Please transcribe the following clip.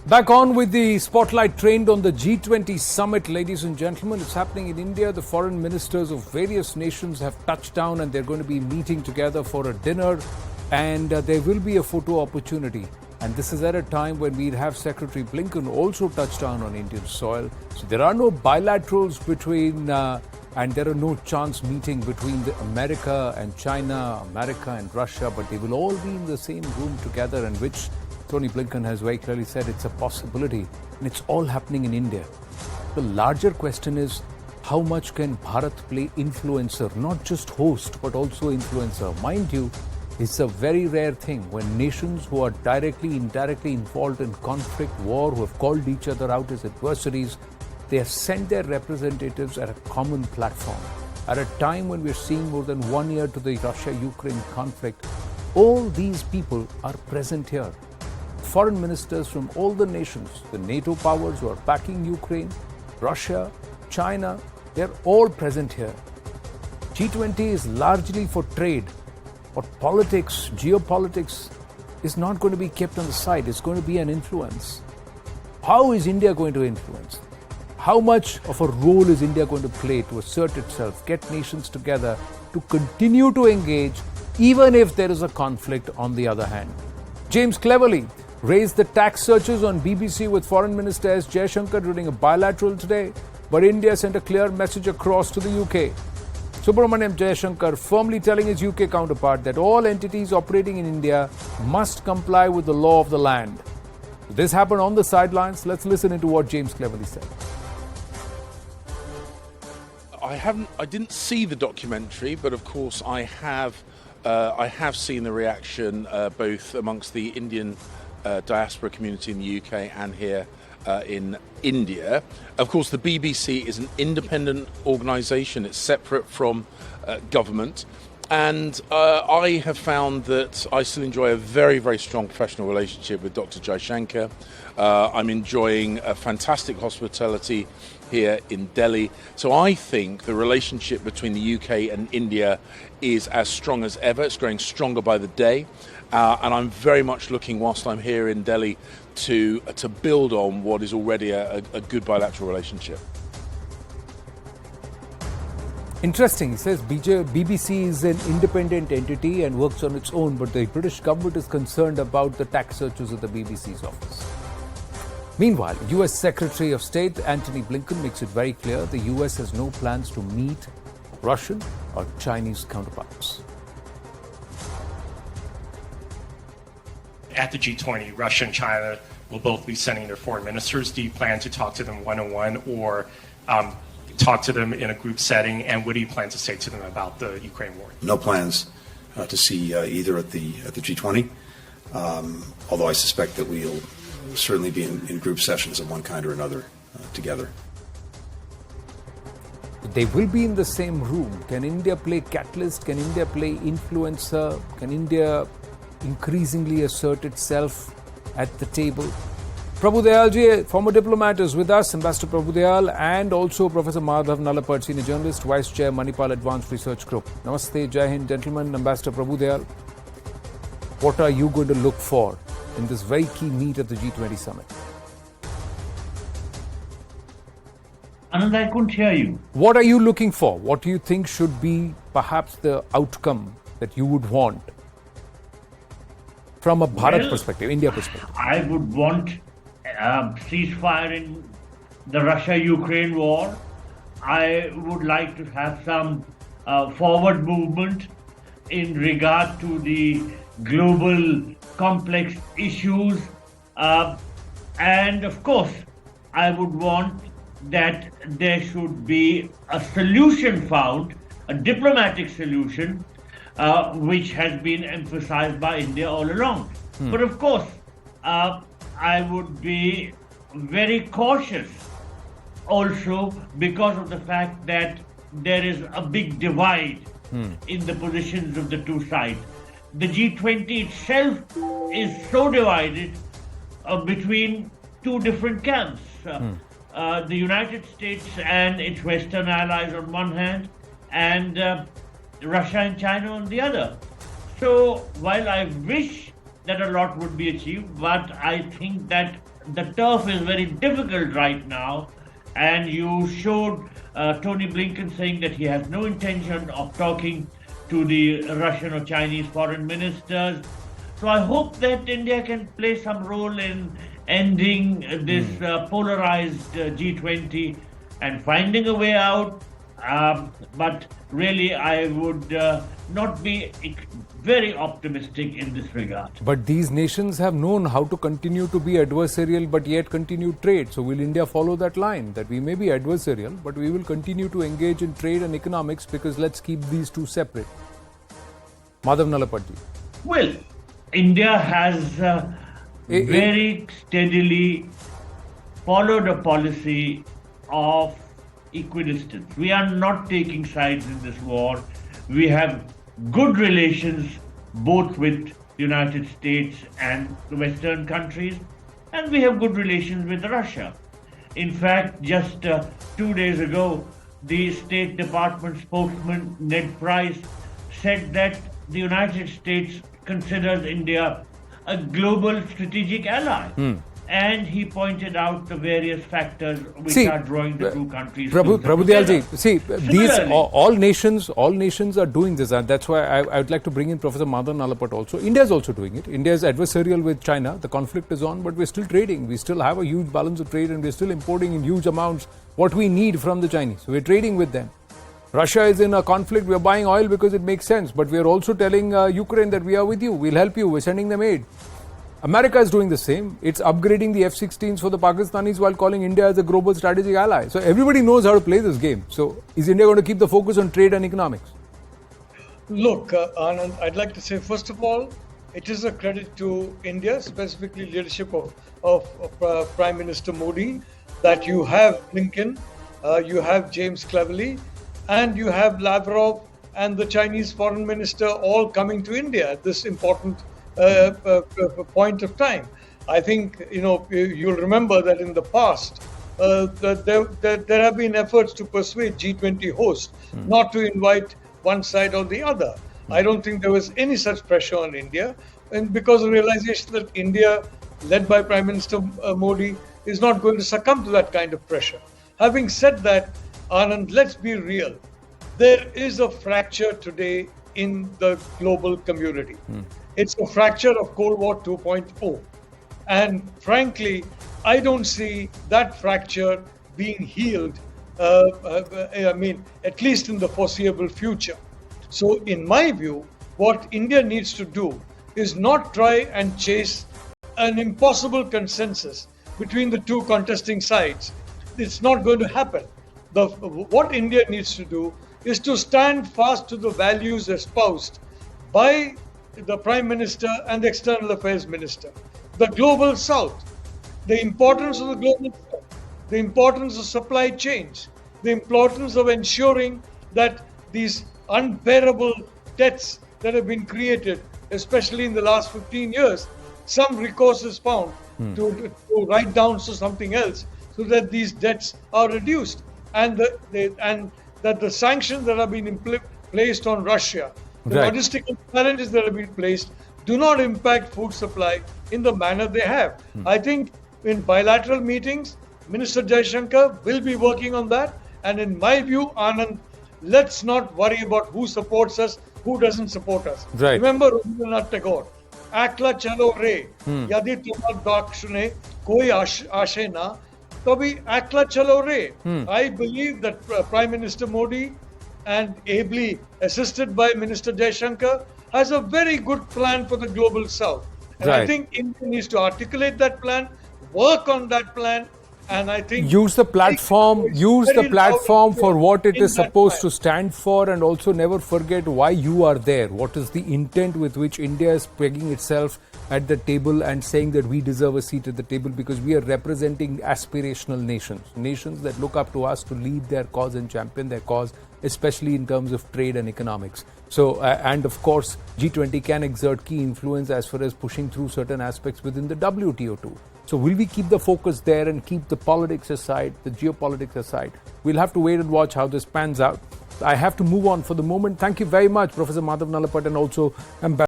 Back on with the spotlight trained on the G20 summit, ladies and gentlemen. It's happening in India. The foreign ministers of various nations have touched down and they're going to be meeting together for a dinner, and there will be a photo opportunity. And this is at a time when we'll have Secretary Blinken also touch down on Indian soil. So there are no bilaterals between, and there are no chance meeting between America and China, America and Russia, but they will all be in the same room together, in which Tony Blinken has very clearly said it's a possibility, and it's all happening in India. The larger question is, how much can Bharat play influencer, not just host, but also influencer? Mind you, it's a very rare thing when nations who are directly, indirectly involved in conflict, war, who have called each other out as adversaries, they have sent their representatives at a common platform. At a time when we're seeing more than 1 year to the Russia-Ukraine conflict, all these people are present here. Foreign ministers from all the nations, the NATO powers who are backing Ukraine, Russia, China, they're all present here. G20 is largely for trade, but politics, geopolitics is not going to be kept on the side. It's going to be an influence. How is India going to influence? How much of a role is India going to play to assert itself, get nations together to continue to engage, even if there is a conflict on the other hand? James cleverly raised the tax searches on BBC with Foreign Minister S. Jaishankar during a bilateral today, but India sent a clear message across to the UK. Subramaniam Jaishankar firmly telling his UK counterpart that all entities operating in India must comply with the law of the land. This happened on the sidelines. Let's listen into what James cleverly said. I didn't see the documentary, but of course I have seen the reaction both amongst the Indian diaspora community in the UK and here in India. Of course, the BBC is an independent organisation. It's separate from government. And I have found that I still enjoy a very, very strong professional relationship with Dr. Jaishankar. I'm enjoying a fantastic hospitality here in Delhi. So I think the relationship between the UK and India is as strong as ever. It's growing stronger by the day. And I'm very much looking, whilst I'm here in Delhi, to build on what is already a good bilateral relationship. Interesting. He says BBC is an independent entity and works on its own, but the British government is concerned about the tax searches at the BBC's office. Meanwhile, US Secretary of State Antony Blinken makes it very clear the US has no plans to meet Russian or Chinese counterparts. At the G20, Russia and China will both be sending their foreign ministers. Do you plan to talk to them one-on-one or talk to them in a group setting? And what do you plan to say to them about the Ukraine war? No plans to see either at the G20, although I suspect that we'll certainly be in group sessions of one kind or another together. They will be in the same room. Can India play catalyst? Can India play influencer? Can India increasingly assert itself at the table? Prabhu Dayal ji, former diplomat, is with us, Ambassador Prabhu Dayal, and also Professor Madhav Nalapad, senior journalist, Vice Chair, Manipal Advanced Research Group. Namaste, Jai Hind, gentlemen. Ambassador Prabhu Dayal, what are you going to look for in this very key meet at the G20 summit? Anand, I couldn't hear you. What are you looking for? What do you think should be perhaps the outcome that you would want from a Bharat perspective, India perspective? I would want ceasefire in the Russia-Ukraine war. I would like to have some forward movement in regard to the global complex issues. And of course, I would want that there should be a solution found, a diplomatic solution, which has been emphasized by India all along. But of course, I would be very cautious also because of the fact that there is a big divide in the positions of the two sides. The G20 itself is so divided between two different camps. The United States and its Western allies on one hand, and Russia and China on the other. So while I wish that a lot would be achieved, but I think that the turf is very difficult right now, and you showed Tony Blinken saying that he has no intention of talking to the Russian or Chinese foreign ministers. So I hope that India can play some role in ending this polarized G20 and finding a way out. But really, I would not be very optimistic in this regard. But these nations have known how to continue to be adversarial but yet continue trade. So will India follow that line, that we may be adversarial but we will continue to engage in trade and economics, because let's keep these two separate? Madhav Nalapatji. Well, India has very steadily followed a policy of equidistance. We are not taking sides in this war. We have good relations both with the United States and the Western countries, and we have good relations with Russia. In fact, just 2 days ago, the State Department spokesman Ned Price said that the United States considers India a global strategic ally. And he pointed out the various factors which are drawing the two countries Prabhu Dayalji, see, these all nations are doing this, and that's why I would like to bring in Professor Madhav Nalapat also. India is also doing it. India is adversarial with China. The conflict is on, but we're still trading. We still have a huge balance of trade, and we're still importing in huge amounts what we need from the Chinese. So we're trading with them. Russia is in a conflict. We're buying oil because it makes sense, but we're also telling Ukraine that we are with you. We'll help you. We're sending them aid. America is doing the same. It's upgrading the F-16s for the Pakistanis while calling India as a global strategic ally. So everybody knows how to play this game. So is India going to keep the focus on trade and economics? Look, Anand, I'd like to say, first of all, it is a credit to India, specifically leadership of Prime Minister Modi, that you have Blinken, you have James Cleverly, and you have Lavrov and the Chinese foreign minister all coming to India at this important point of time. I think, you'll remember that in the past, there have been efforts to persuade G20 hosts not to invite one side or the other. I don't think there was any such pressure on India, and because of the realization that India, led by Prime Minister Modi, is not going to succumb to that kind of pressure. Having said that, Anand, let's be real. There is a fracture today in the global community. It's a fracture of Cold War 2.0. And frankly, I don't see that fracture being healed, at least in the foreseeable future. So in my view, what India needs to do is not try and chase an impossible consensus between the two contesting sides. It's not going to happen. What India needs to do is to stand fast to the values espoused by the Prime Minister and the External Affairs Minister. The Global South, the importance of the Global South, the importance of supply chains, the importance of ensuring that these unbearable debts that have been created, especially in the last 15 years, some recourse is found to write down to something else so that these debts are reduced, and that the sanctions that have been placed on Russia, the logistical challenges that have been placed, do not impact food supply in the manner they have. I think in bilateral meetings, Minister Jaishankar will be working on that. And in my view, Anand, let's not worry about who supports us, who doesn't support us. Remember Rabindranath Tagore, Akla chalo re, yadi tumar dakshune koi ashe na, tobi akla chalo re. I believe that Prime Minister Modi, and ably assisted by Minister Jaishankar, has a very good plan for the Global South. And I think India needs to articulate that plan, work on that plan, and I think use the platform for what it is supposed to stand for, and also never forget why you are there. What is the intent with which India is pegging itself at the table and saying that we deserve a seat at the table, because we are representing aspirational nations that look up to us to lead their cause and champion their cause, especially in terms of trade and economics. So, and of course, G20 can exert key influence as far as pushing through certain aspects within the WTO too. So will we keep the focus there and keep the politics aside, the geopolitics aside? We'll have to wait and watch how this pans out. I have to move on for the moment. Thank you very much, Professor Madhav Nalapat, and also Ambassador